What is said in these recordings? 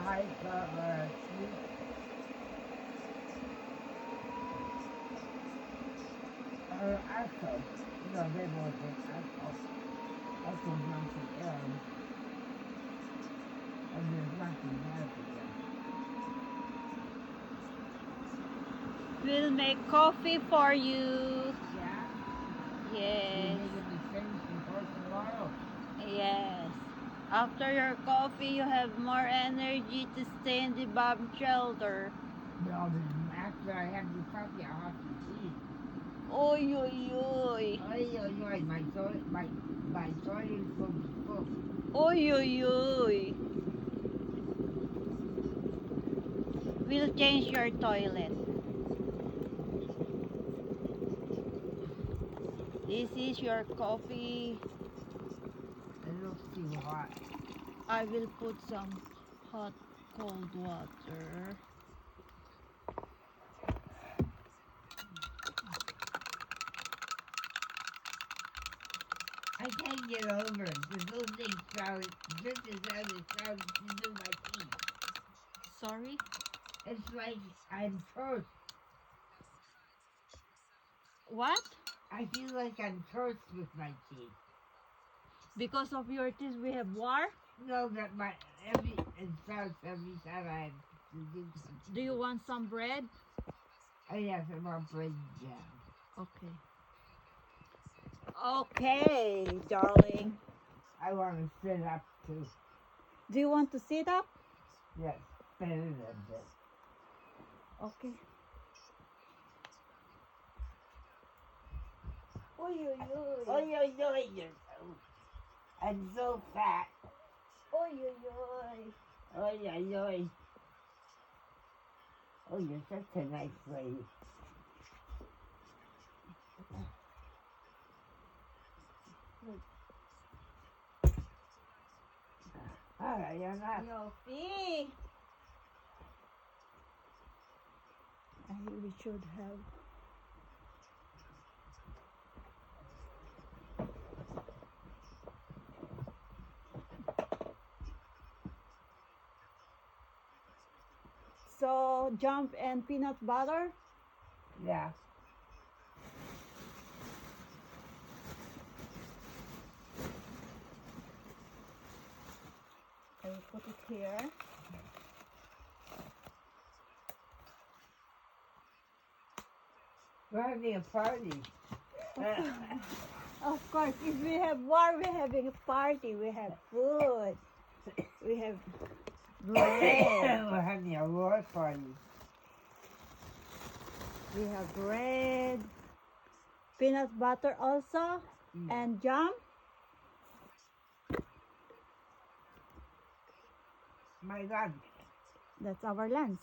high sweet. Alcohol. No, they won't take alcohol. Alcohol nothing else. And there's nothing there for them. We'll make coffee for you. Yeah? You Yes. make it the same before tomorrow? Yes. After your coffee, you have more energy to stay in the bomb shelter. No, but after I have the coffee, I'll have to eat. Oy, oy, oy. Oy, oy, oy, my toilet will be full. Oy, oy, oy. We'll change your toilet. This is your coffee. It looks too hot. I will put some hot cold water. I can't get over it. The little thing started just as I was starting to do my teeth. Sorry? It's like I'm cursed. What? I feel like I'm cursed with my teeth. Because of your teeth we have war? No, that it starts every time I have to do something. Do you want some bread? Oh yes, I want bread jam. Okay. Okay, darling. I want to sit up too. Do you want to sit up? Yes, better than this. Okay. Oy, oy, oy. Oy, oy, oy, I'm so fat. Oy, oy, oy. Oy, oy, oy. Oh, you're such a nice lady. You're not. Yofi. I really should have. So, jump and peanut butter. Yeah. I will put it here. We're having a party. Of course, if we have war, we're having a party. We have food. We have bread. We're having a war party. We have bread, peanut butter also, and jam. My lunch. That's our lunch.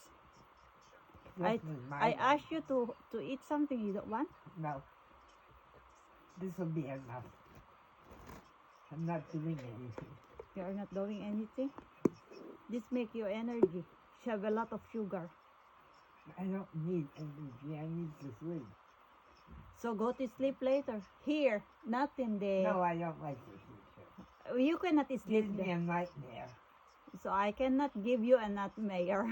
This is my I lunch. asked you to eat something you don't want. No. This will be enough. I'm not doing anything. You are not doing anything. This make you energy. You have a lot of sugar. I don't need energy. I need to sleep. So go to sleep later. Here, not in the. No, I don't like to sleep. You cannot sleep Gives me there. a nightmare. So I cannot give you a nightmare.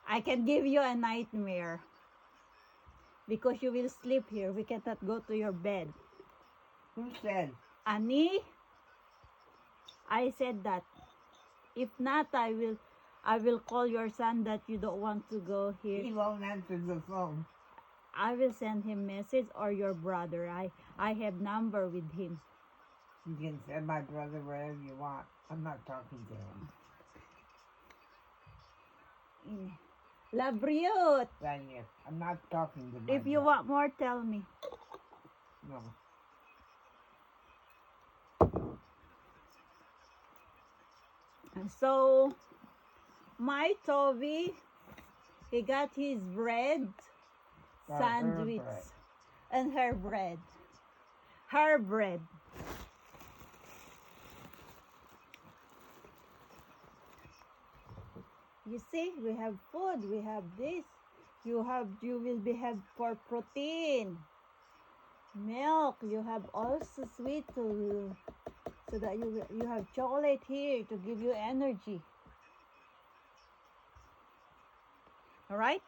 I can give you a nightmare. Because you will sleep here. We cannot go to your bed. Who said? Ani? I said that. If not, I will call your son that you don't want to go He here. won't answer the phone. I will send him message or your brother. I have number with him. You can send my brother wherever you want. I'm not talking to him. Labriot. Daniel, I'm not talking to my If you brother. want more, tell me. No. So, my Toby, he got his bread, Her sandwich, bread. and her bread. Her bread. You see, we have food, we have this. You will be have for protein. Milk, you have also sweet so that you have chocolate here to give you energy. All right?